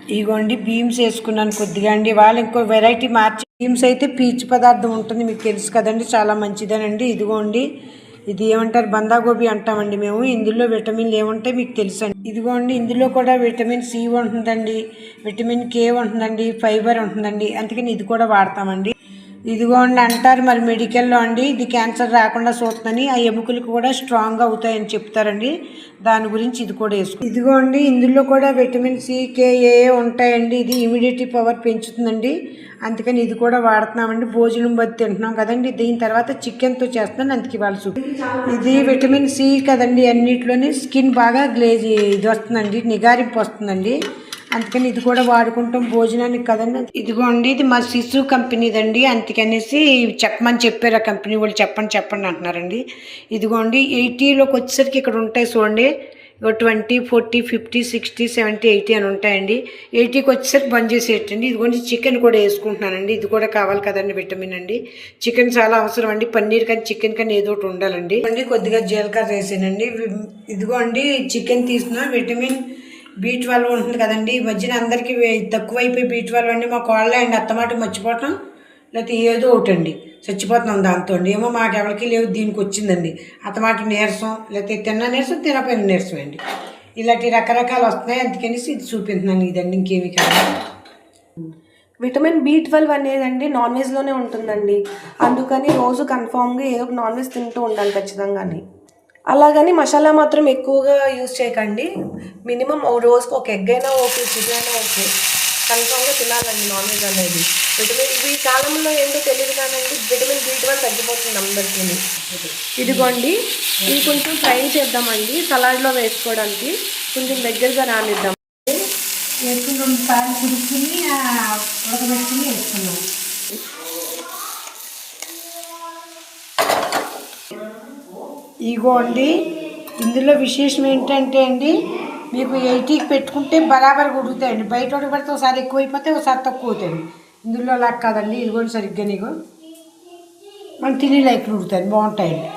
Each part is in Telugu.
ఇదిగోండి బీమ్స్ వేసుకున్నాను కొద్దిగా అండి. వాళ్ళు ఇంకో వెరైటీ మార్చి బీమ్స్ అయితే పీచు పదార్థం ఉంటుంది, మీకు తెలుసు కదండి, చాలా మంచిదేనండి. ఇదిగోండి ఇది ఏమంటారు, బంధాగోబీ అంటామండి మేము. ఇందులో విటమిన్లు ఏముంటాయి మీకు తెలుసు అండి. ఇదిగోండి ఇందులో కూడా విటమిన్ సి ఉంటుందండి, విటమిన్ కే ఉంటుందండి, ఫైబర్ ఉంటుందండి. అందుకని ఇది కూడా వాడతామండి. ఇదిగోండి అంటారు మరి మెడికల్లో అండి, ఇది క్యాన్సర్ రాకుండా చూస్తుందని, ఆ ఎముకలకు కూడా స్ట్రాంగ్గా అవుతాయని చెప్తారండి. దాని గురించి ఇది కూడా వేసుకో. ఇదిగోండి ఇందులో కూడా విటమిన్ సి కేఏ ఉంటాయండి. ఇది ఇమ్యూనిటీ పవర్ పెంచుతుందండి. అందుకని ఇది కూడా వాడుతున్నామండి. భోజనం బట్టి తింటున్నాం కదండి, దీని తర్వాత చికెన్తో చేస్తున్నాను, అందుకే వాళ్ళు చూపి. ఇది విటమిన్ సి కదండి, అన్నిట్లోని స్కిన్ బాగా గ్లేజ్ ఇది వస్తుందండి, నిగారింపు వస్తుందండి. అందుకని ఇది కూడా వాడుకుంటాం భోజనానికి కదండి. ఇదిగోండి ఇది మా సిసు కంపెనీదండి, అందుకనేసి చెప్పమని చెప్పారు ఆ కంపెనీ వాళ్ళు. చెప్పండి అంటున్నారండి. ఇదిగోండి 80లోకి వచ్చేసరికి ఇక్కడ ఉంటాయి చూడండి, 20, 40, 50, 60, 70, 80 అని ఉంటాయండి. 80కి వచ్చేసరికి బంద్ చేసేటండి. ఇదిగోండి చికెన్ కూడా వేసుకుంటున్నానండి, ఇది కూడా కావాలి కదండి విటమిన్ అండి. చికెన్ చాలా అవసరం అండి, పన్నీర్ కానీ చికెన్ కానీ ఏదో ఒకటి ఉండాలండి. కొద్దిగా జీలకర్ర వేసానండి. ఇదిగోండి చికెన్ తీసుకున్న విటమిన్ B12 ఉంటుంది కదండి. ఈ మధ్యన అందరికీ తక్కువైపోయి B12 అండి. మా కోళ్ళ అండి అత్తమాట మర్చిపోవటం, లేకపోతే ఏదో ఒకటి అండి చచ్చిపోతున్నాం దాంతో అండి. ఏమో మాకు ఎవరికి లేవు, దీనికి వచ్చిందండి. అత్తమాట నీరసం, లేకపోతే తిన్న నీరసం, తినపోయిన నీరసం అండి, ఇలాంటి రకరకాలు వస్తున్నాయి. అందుకనేసి ఇది చూపిస్తున్నాను. ఇదండి, ఇంకేమి కాదు. విటమిన్ B12 అనేదండి నాన్ వెజ్లోనే ఉంటుందండి. అందుకని రోజు కన్ఫామ్గా ఏదో ఒక నాన్ వెజ్ తింటూ ఉండాలి ఖచ్చితంగాని. అలాగని మసాలా మాత్రం ఎక్కువగా యూజ్ చేయకండి. మినిమం ఓ రోజుకి ఒక ఎగ్ అయినా ఓకే, చికెన్ అయినా ఓకే, కన్ఫామ్గా తినాలండి నాన్ వెజ్ అనేది. విటమిన్ ఈ కాలంలో ఏంటో తెలియదు కానండి, విటమిన్ B12 తగ్గిపోతుంది అందరికీ. ఇదిగోండి ఇది కొంచెం ఫ్రై చేద్దామండి, సలాడ్లో వేసుకోవడానికి కొంచెం దగ్గరగా రానిద్దాం. వేసుకుని 2 సార్లు కుడుకుని ఉడకబెట్టుకుని వేసుకున్నాం. ఇగోండి ఇందులో విశేషం ఏంటంటే అండి, మీకు 80కి పెట్టుకుంటే బరాబర్ ఉడుకుతాయండి. బయట ఉడకబడితే ఒకసారి ఎక్కువైపోతే ఒకసారి తక్కువ అవుతాయండి. ఇందులో అలా కాదండి. ఇదిగోండి సరిగ్గా నీకు మనం తిని లైట్లు ఉడుతాయి, బాగుంటాయండి.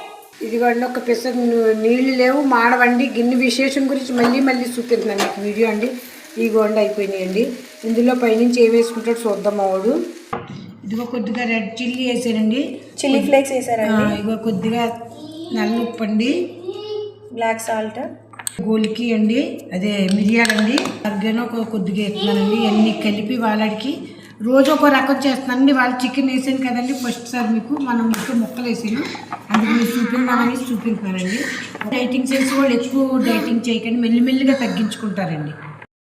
ఇదిగోండి ఒక పిసర్ నీళ్ళు లేవు, మాడవండి. గిన్నె విశేషం గురించి మళ్ళీ చూపిస్తున్నాను మీకు వీడియో అండి. ఇదిగోండి అయిపోయినాయండి. ఇందులో పైనుంచి ఏం వేసుకుంటాడు చూద్దాం మావాడు. ఇదిగో కొద్దిగా రెడ్ చిల్లీ వేసానండి, చిల్లీ ఫ్లేక్స్ వేసారండి. ఇదిగో కొద్దిగా నల్ల ఉప్పు అండి, బ్లాక్ సాల్ట్, గోలికి అండి, అదే మిరియాలండి, అర్గనో కొద్దిగా వేస్తున్నానండి. అన్నీ కలిపి వాళ్ళకి రోజు ఒక రకం చేస్తున్నానండి. వాళ్ళు చికెన్ వేసాను కదండి ఫస్ట్ సార్ మీకు, మనం ముక్కలు వేసాను, అందుకు మీరు చూపించాలని చూపించానండి. డైటింగ్ చేసే వాళ్ళు ఎక్కువ డైటింగ్ చేయకండి, మెల్లిమెల్లిగా తగ్గించుకుంటారండి.